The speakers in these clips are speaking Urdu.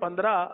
15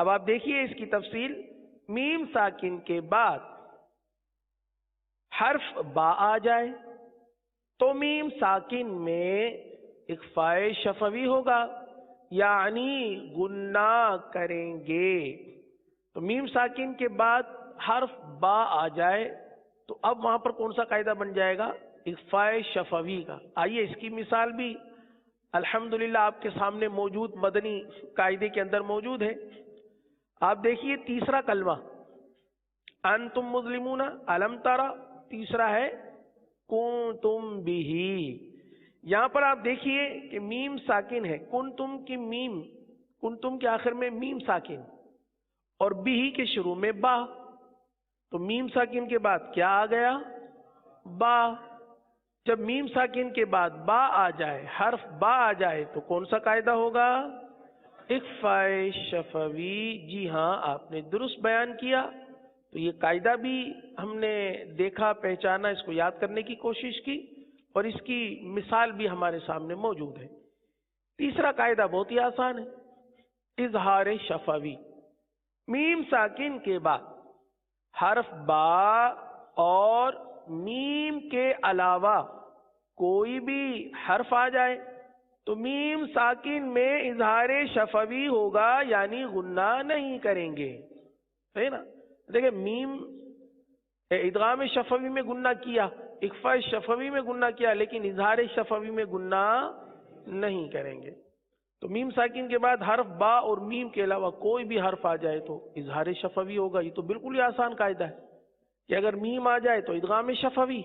اب آپ دیکھیے اس کی تفصیل. میم ساکن کے بعد حرف با آ جائے تو میم ساکن میں اخفاء شفوی ہوگا، یعنی غنہ کریں گے. تو میم ساکن کے بعد حرف با آ جائے تو اب وہاں پر کون سا قاعدہ بن جائے گا؟ اخفاء شفوی کا. آئیے اس کی مثال بھی الحمدللہ آپ کے سامنے موجود مدنی قاعدے کے اندر موجود ہے. آپ دیکھیے تیسرا کلمہ انتم مظلمون، الم ترى، تیسرا ہے کنتم بہ. یہاں پر آپ دیکھیے کہ میم ساکن ہے، کنتم کی میم، کنتم کے آخر میں میم ساکن اور بھی کے شروع میں با. تو میم ساکن کے بعد کیا آ گیا؟ با. جب میم ساکن کے بعد با آ جائے، حرف با آ جائے تو کون سا قاعدہ ہوگا؟ اخفاء شفوی. جی ہاں، آپ نے درست بیان کیا. تو یہ قاعدہ بھی ہم نے دیکھا، پہچانا، اس کو یاد کرنے کی کوشش کی اور اس کی مثال بھی ہمارے سامنے موجود ہے. تیسرا قاعدہ بہت ہی آسان ہے، اظہار شفوی. میم ساکن کے بعد حرف با اور میم کے علاوہ کوئی بھی حرف آ جائے تو میم ساکن میں اظہار شفوی ہوگا، یعنی غنہ نہیں کریں گے. ہے نا؟ دیکھیں، میم ادغام شفوی میں غنہ کیا، اخفاء شفوی میں غنہ کیا، لیکن اظہار شفوی میں غنہ نہیں کریں گے. تو میم ساکن کے بعد حرف با اور میم کے علاوہ کوئی بھی حرف آ جائے تو اظہار شفوی ہوگا. یہ تو بالکل ہی آسان قاعدہ ہے کہ اگر میم آ جائے تو ادغام شفوی،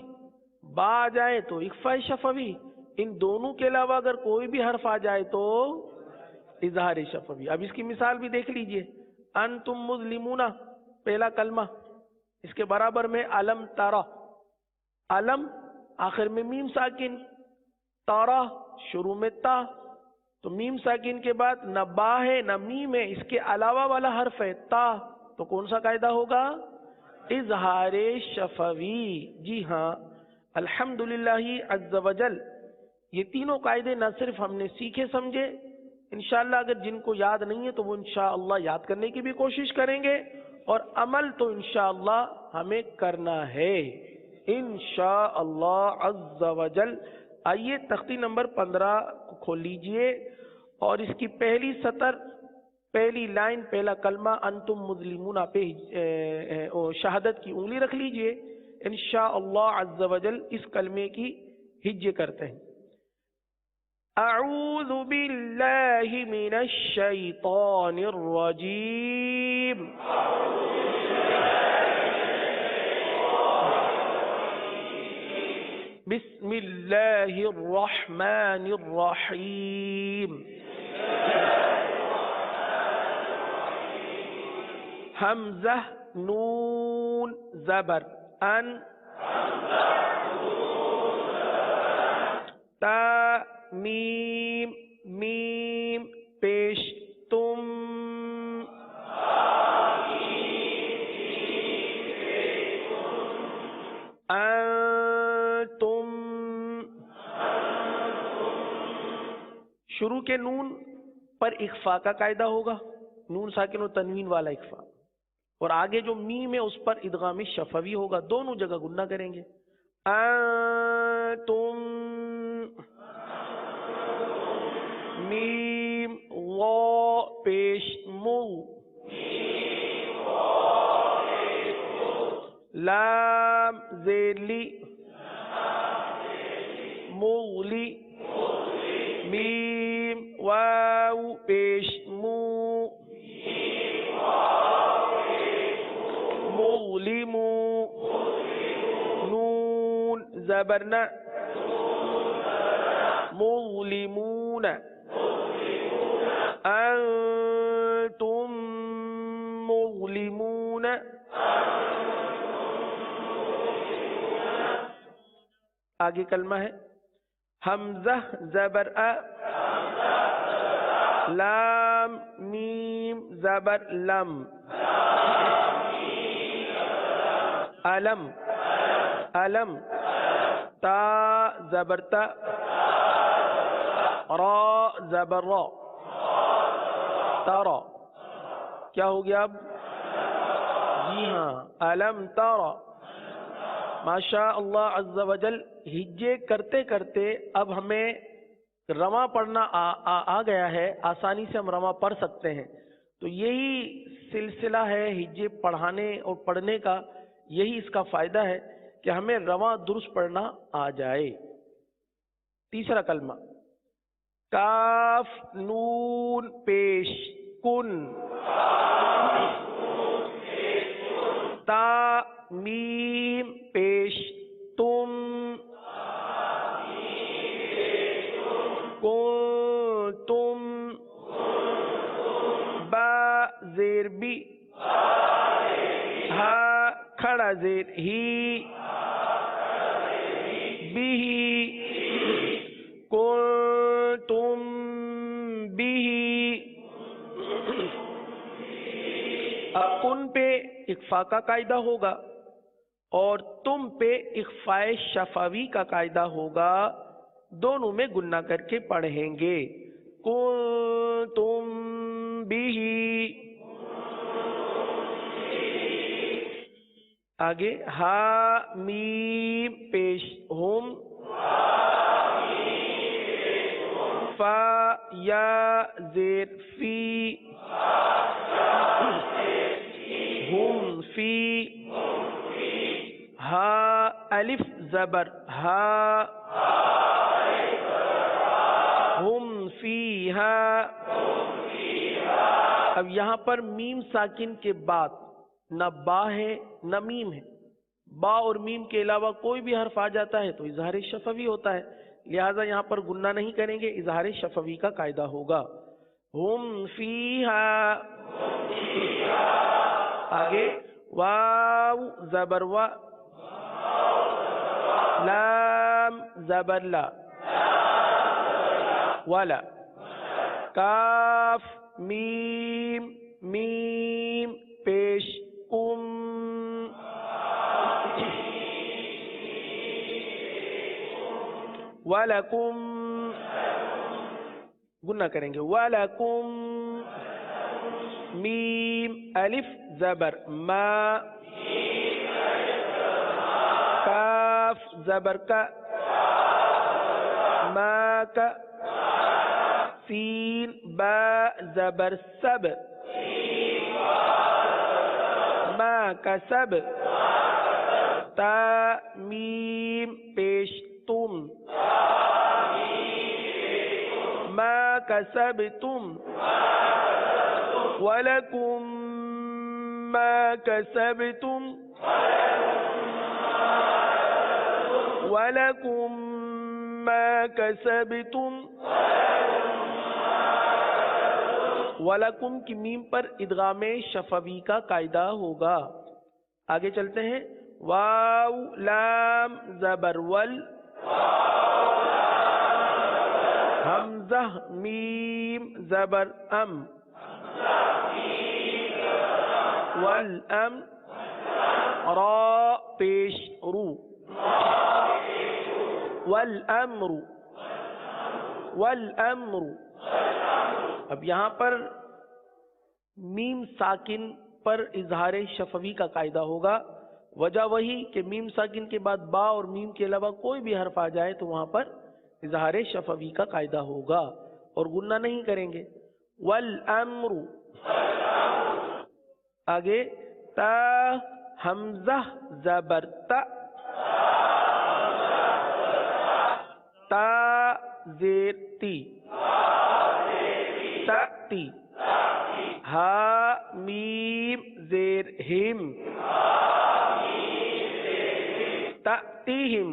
با آ جائے تو اخفاء شفوی، ان دونوں کے علاوہ اگر کوئی بھی حرف آ جائے تو اظہار شفوی. اب اس کی مثال بھی دیکھ لیجئے. انتم مظلمون پہلا کلمہ، اس کے برابر میں علم ترى. علم آخر میں میم ساکن، ترى شروع میں تا. تو میم ساکن کے بعد نہ با ہے نہ میم ہے، اس کے علاوہ والا حرف ہے تا. تو کون سا قاعدہ ہوگا؟ اظہار شفوی. جی ہاں، الحمدللہ عز وجل. یہ تینوں قاعدے نہ صرف ہم نے سیکھے سمجھے، انشاءاللہ اگر جن کو یاد نہیں ہے تو وہ انشاءاللہ یاد کرنے کی بھی کوشش کریں گے، اور عمل تو انشاءاللہ ہمیں کرنا ہے انشاءاللہ عز وجل. آئیے تختی نمبر 15 کو کھول لیجئے اور اس کی پہلی سطر، پہلی لائن، پہلا کلمہ انتم مظلمون پہ شہادت کی انگلی رکھ لیجئے. انشاءاللہ عز وجل اس کلمے کی ہجے کرتے ہیں. اعوذ باللہ من الشیطان الرجیم. بسم اللہ الرحمن الرحیم. حمزہ نون زبر ان، تا میم میم پیش تم، انتم. شروع کے نون پر اخفاء کا قاعدہ ہوگا، نون ساکن و تنوین والا اخفاء، اور آگے جو میم ہے اس پر ادغام شفوی ہوگا. دونوں جگہ غنہ کریں گے. انتم، میم وا پیش مو، لام زیلی مولی، میم واو پیش مو، مظلمو، نون زبرنا، مظلمون، انتم مظلمون. آگے کلمہ ہے حمزہ زبر ا، لام میم زبر لم، علم علم، تا زبر تا، را زبر را، ترى. کیا ہو گیا اب؟ جی ہاں، الم ترى، ماشاء اللہ عز و جل. ہجے کرتے کرتے اب ہمیں رواں پڑھنا آ گیا ہے، آسانی سے ہم رواں پڑھ سکتے ہیں. تو یہی سلسلہ ہے ہجے پڑھانے اور پڑھنے کا، یہی اس کا فائدہ ہے کہ ہمیں رواں درست پڑھنا آ جائے. تیسرا کلمہ کاف نون پیش کن، تا میم پیش تم، کنتم، با زیر بی، ہا کھڑا زیر ہی، بھی، کنتم بھی. اب کن پہ اخفا کا قاعدہ ہوگا اور تم پہ اخفاء شفوی کا قاعدہ ہوگا، دونوں میں گننا کر کے پڑھیں گے. کنتم بھی، آگے ہا میم پیش ہم، فا یا زیر فی، ہم فی، ہا الف زبر ہا، ہم فی ہا. اب یہاں پر میم ساکن کے بعد نہ با ہے نہ میم ہے. با اور میم کے علاوہ کوئی بھی حرف آ جاتا ہے تو اظہار شفوی ہوتا ہے، لہذا یہاں پر گننا نہیں کریں گے، اظہار شفوی کا قاعدہ ہوگا. ہم فیہا، آگے واو زبر وا، لام زبر لا، ولا، کاف میم میم پیش کم، وَلَكُمْ، گننا کریں گے وَلَكُمْ، میم الف زبر ما، کاف زبر کا، ما کا، سین با زبر سب، ما کا سب، تا میم پیش تم، ما کسبتم، وَلَكُمْ ما کسبتم، وَلَكُمْ ما کسبتم. وَلَكُمْ کی میم پر ادغام شفوی کا قاعدہ ہوگا. آگے چلتے ہیں. واو لام زبر ول، حمزہ میم زبر ام، والام، را پیش رو، والامر، والامر. اب یہاں پر میم ساکن پر اظہار شفوی کا قاعدہ ہوگا. وجہ وہی کہ میم ساکن کے بعد با اور میم کے علاوہ کوئی بھی حرف آ جائے تو وہاں پر اظہار شفوی کا قاعدہ ہوگا اور گننا نہیں کریں گے. والامر، آگے تا حمزہ زبر تا، تا زیر تی، تأتی، ہا میم زیر ہم، تأتیہم،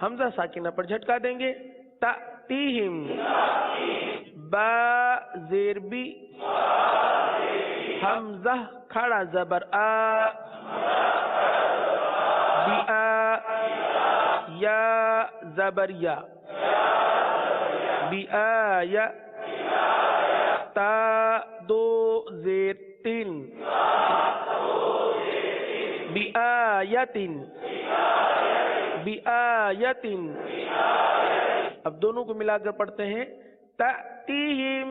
حمزہ ساکنہ پر جھٹکا دیں گے، تأتیہم، با زیر بی، حمزہ کھڑا زبر آ، بی آ، یا زبر یا، بی آ یا، تا دو زیر تین، بی آیتن، بی آیتن. اب دونوں کو ملا کر پڑھتے ہیں. تأتیہم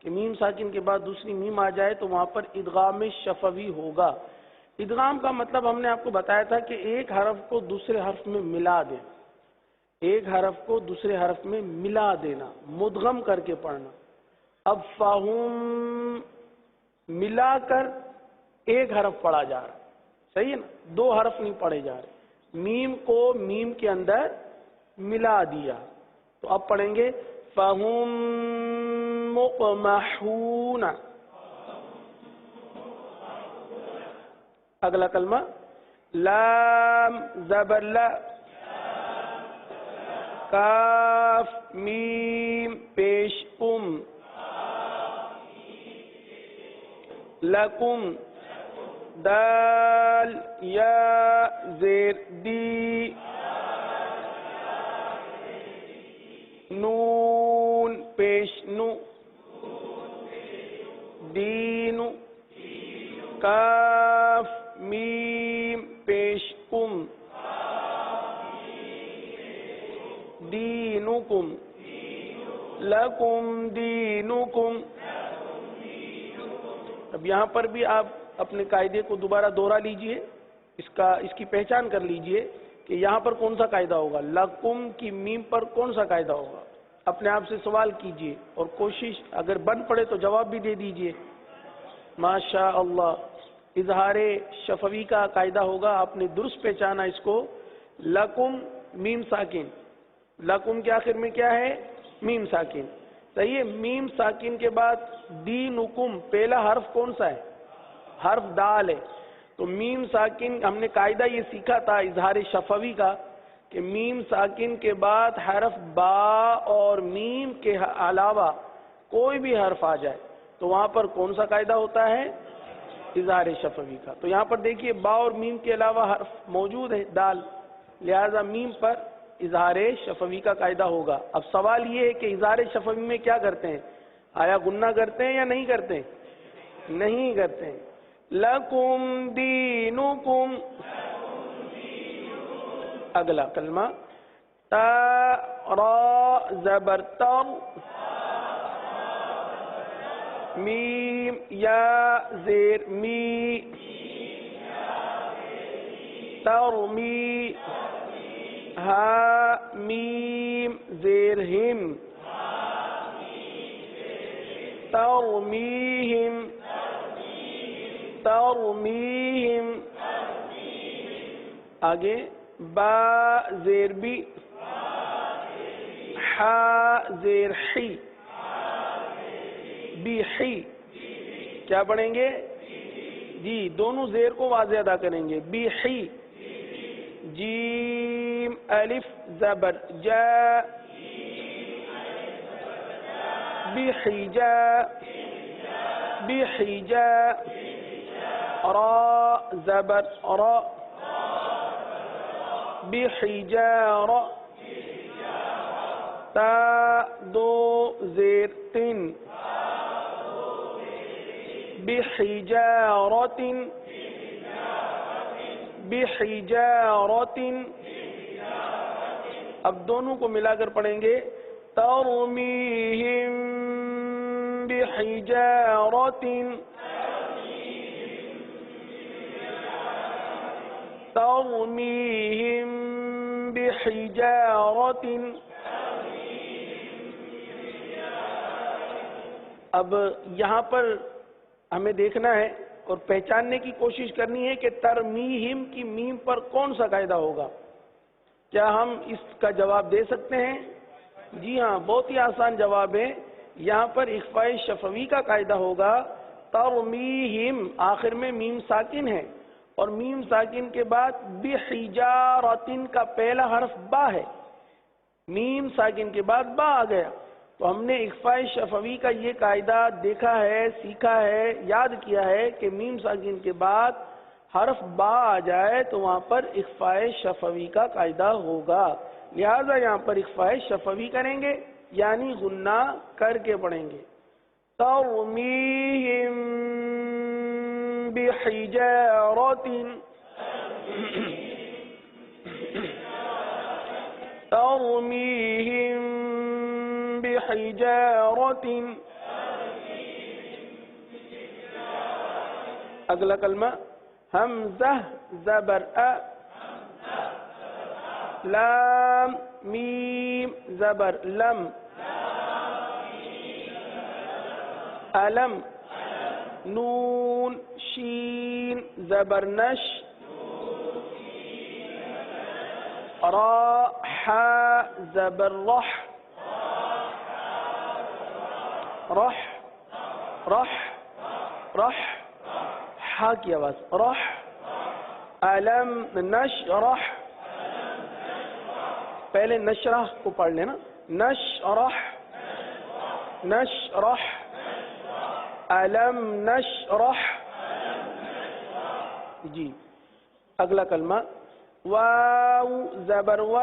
کہ میم ساکن کے بعد دوسری میم آ جائے تو وہاں پر ادغام شفوی ہوگا۔ ادغام کا مطلب ہم نے آپ کو بتایا تھا کہ ایک حرف کو دوسرے حرف میں ملا دیں، ایک حرف کو دوسرے حرف میں ملا دینا، مدغم کر کے پڑھنا۔ اب فہم ملا کر ایک حرف پڑھا جا رہا، صحیح ہے نا، دو حرف نہیں پڑھے جا رہے، میم کو میم کے اندر ملا دیا۔ تو اب پڑھیں گے فہم مقمحون۔ اگلا کلمہ لام زبر لا، کاف میم پیش ام، لکم دال یا زیر دی، نون پیش نو، دین، کاف میم پیش کم، دینکم، لکم دینکم۔ اب یہاں پر بھی آپ اپنے قاعدے کو دوبارہ دوہرا لیجئے، اس کی پہچان کر لیجئے کہ یہاں پر کون سا قاعدہ ہوگا، لکم کی میم پر کون سا قاعدہ ہوگا۔ اپنے آپ سے سوال کیجئے اور کوشش اگر بن پڑے تو جواب بھی دے دیجئے۔ ماشاء اللہ، اظہار شفوی کا قاعدہ ہوگا، آپ نے درست پہچانا اس کو، لکم میم ساکن، لکم کے آخر میں کیا ہے، میم ساکن، صحیح ہے۔ میم ساکن کے بعد دینکم، پہلا حرف کون سا ہے، حرف دال ہے، تو میم ساکن ہم نے قاعدہ یہ سیکھا تھا اظہار شفوی کا کہ میم ساکن کے بعد حرف با اور میم کے علاوہ کوئی بھی حرف آ جائے تو وہاں پر کون سا قاعدہ ہوتا ہے، اظہار شفوی کا۔ تو یہاں پر دیکھیے با اور میم کے علاوہ حرف موجود ہے دال، لہذا میم پر اظہار شفوی کا قاعدہ ہوگا۔ اب سوال یہ ہے کہ اظہار شفوی میں کیا کرتے ہیں، آیا غنہ کرتے ہیں یا نہیں کرتے ہیں، نہیں کرتے ہیں۔ لکم دینکم۔ اگلا کلمہ تا را زبر تر، میم یا زیر می، ترمی، ہا میم زیر ہم، ترمیہم، ترمیہم۔ آگے با زیر بی، حا زیر حی، بی حی، کیا پڑھیں گے جی، دونوں زیر کو واضح ادا کریں گے، بی حی، جیم الف زبر جا، بی حجا، بی حجا، را زبر را، بی حجار، تا دو زیر تن، بحجارة، بحجارة۔ اب دونوں کو ملا کر پڑھیں گے ترمیہم بحجارة، ترمیہم بحجارة۔ اب یہاں پر ہمیں دیکھنا ہے اور پہچاننے کی کوشش کرنی ہے کہ ترمیہم کی میم پر کون سا قاعدہ ہوگا۔ کیا ہم اس کا جواب دے سکتے ہیں؟ جی ہاں، بہت ہی آسان جواب ہے، یہاں پر اخفاء شفوی کا قاعدہ ہوگا۔ ترمیہم آخر میں میم ساکن ہے اور میم ساکن کے بعد بحجارۃ کا پہلا حرف با ہے، میم ساکن کے بعد با آ گیا، تو ہم نے اخفاء شفوی کا یہ قاعدہ دیکھا ہے، سیکھا ہے، یاد کیا ہے کہ میم ساکن کے بعد حرف با آ جائے تو وہاں پر اخفاء شفوی کا قاعدہ ہوگا، لہذا یہاں پر اخفاء شفوی کریں گے یعنی غنہ کر کے پڑھیں گے۔ ترمیہم بحجارۃ، ترمیہم بحجارة، اگلا کلمہ حمزہ زبر ا، لام میم زبر لم، علم، نون شین زبر نش، را حا زبر رح، رح رح رح، حا کی آواز رح، علم نشرح، پہلے نشرح کو پڑھ لینا، نشرح نشرح، علم نشرح. جی اگلا کلمہ واو زبر و،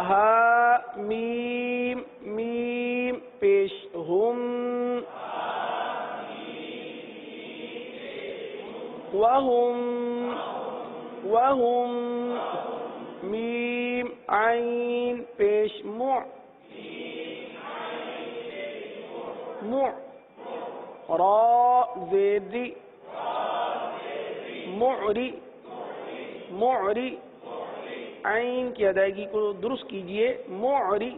ہا میم میم پیش ہم، وہم وہم، میم عین پیش مع، مع، را زیدی، معری معری، عین کی ادائیگی کو درست کیجئے، معری،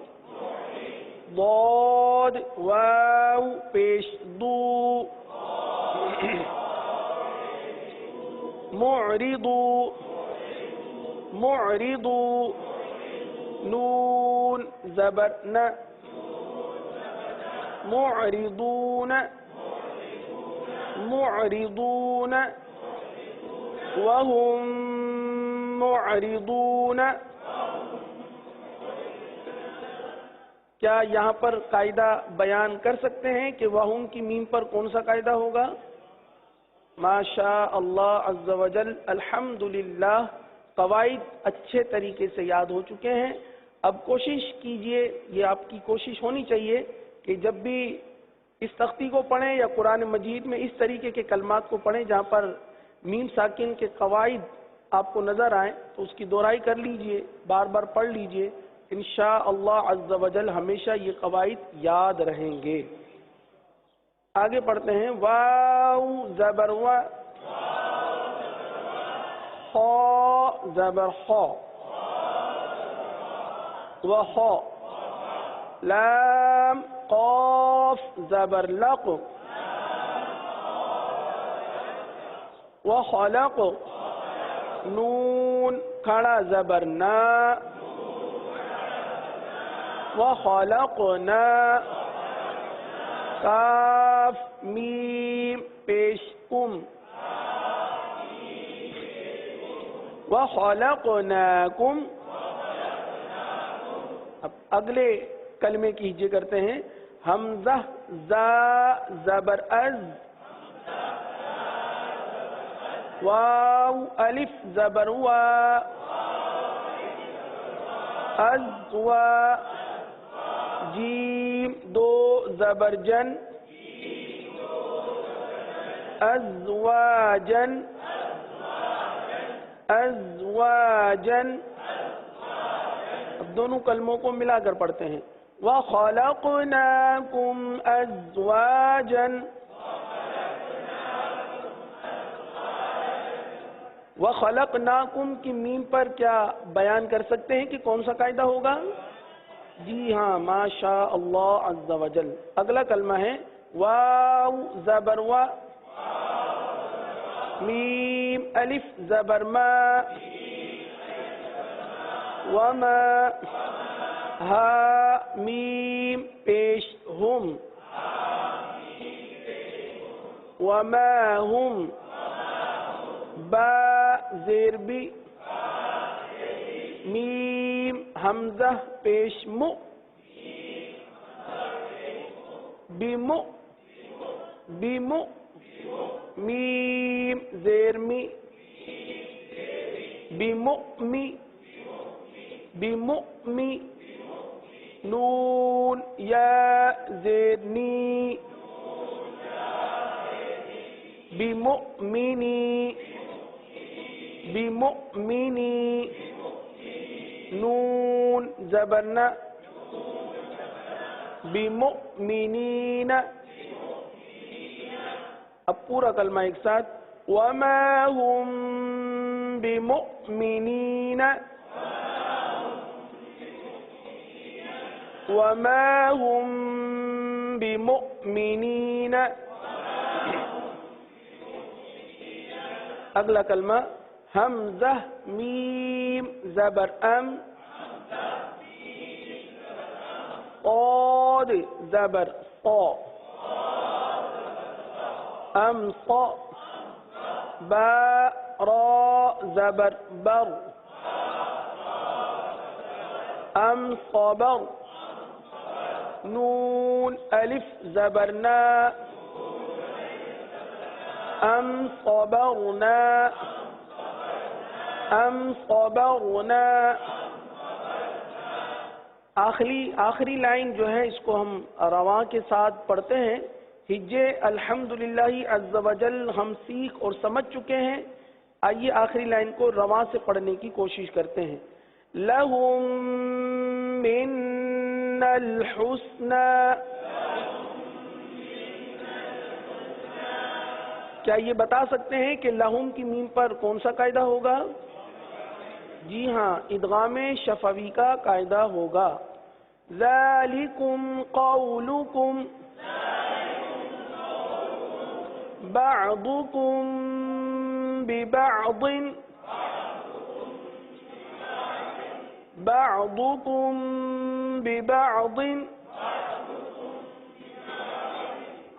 ضاد واو پیش دو، معرضو معرضو، نون زبر ن، معرضون معرضون، وهم معرضون. کیا یہاں پر قاعدہ بیان کر سکتے ہیں کہ وہم کی میم پر کون سا قاعدہ ہوگا؟ ماشاء اللہ عز و جل، الحمدللہ قواعد اچھے طریقے سے یاد ہو چکے ہیں. اب کوشش کیجئے، یہ آپ کی کوشش ہونی چاہیے کہ جب بھی اس تختی کو پڑھیں یا قرآن مجید میں اس طریقے کے کلمات کو پڑھیں جہاں پر میم ساکن کے قواعد آپ کو نظر آئیں تو اس کی دہرائی کر لیجئے، بار بار پڑھ لیجئے، انشاءاللہ عز و جل ہمیشہ یہ قواعد یاد رہیں گے. آگے پڑھتے ہیں واو زبر و، خا زبر خا، وخا، لام قاف زبر لق، وخلق، نون کھڑا زبر نا، وخلقنا، کاف میم پیش کم، وخلقناکم. اب اگلے کلمے کی ہجے کرتے ہیں، حمزہ زا زبر از، واو الف زبر وا، ازوا، جیم دو زبر جن، ازواجن ازواجن. اب دونوں کلموں کو ملا کر پڑھتے ہیں، وَخَلَقْنَاكُمْ أَزْوَاجًا. وَخَلَقْنَاكُمْ کی میم پر کیا بیان کر سکتے ہیں کہ کون سا قاعدہ ہوگا؟ جی ہاں، ماشاء اللہ عز و جل. اگلا کلمہ ہے واو زبر و، میم الف زبر ما، وما، ہا میم پیش ہم، وما ہم، با زیر بی، میم حمزہ پیش مو، بیمو بیمو، میم زیر می، بیمؤمی بیمؤمی، نون یا زیر نی، بیمؤمنی بیمؤمنی، نون زبرنا، بمؤمنین، اب پورا کلمہ ایک ساتھ، وَمَا هُمْ بِمُؤْمِنِينَ، وَمَا هُمْ بِمُؤْمِنِينَ. اگلا کلمہ حمزہ میم زبر ام، قاد زبر قا، ام قا، با را زبر بر، ام صبر، نون الف زبر نا، ام صبرنا، ام صبرنا. آخری لائن جو ہے اس کو ہم رواں کے ساتھ پڑھتے ہیں. ہجے الحمدللہ عز وجل ہم سیکھ اور سمجھ چکے ہیں. آئیے آخری لائن کو رواں سے پڑھنے کی کوشش کرتے ہیں. لَهُم مِّنَّ الْحُسْنَى. کیا یہ بتا سکتے ہیں کہ لہم کی میم پر کون سا قاعدہ ہوگا؟ جی ہاں، ادغام شفوی کا قاعدہ ہوگا. ذالکم قولکم بعضکم ببعض، بعضکم ببعض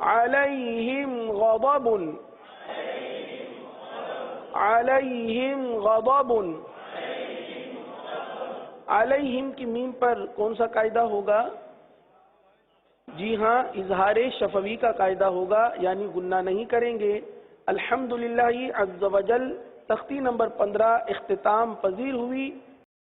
علیہم غضب، علیہم غضب. علیہم کی میم پر کون سا قاعدہ ہوگا؟ جی ہاں، اظہار شفوی کا قاعدہ ہوگا، یعنی گنہ نہیں کریں گے. الحمدللہ عز وجل تختی نمبر 15 اختتام پذیر ہوئی.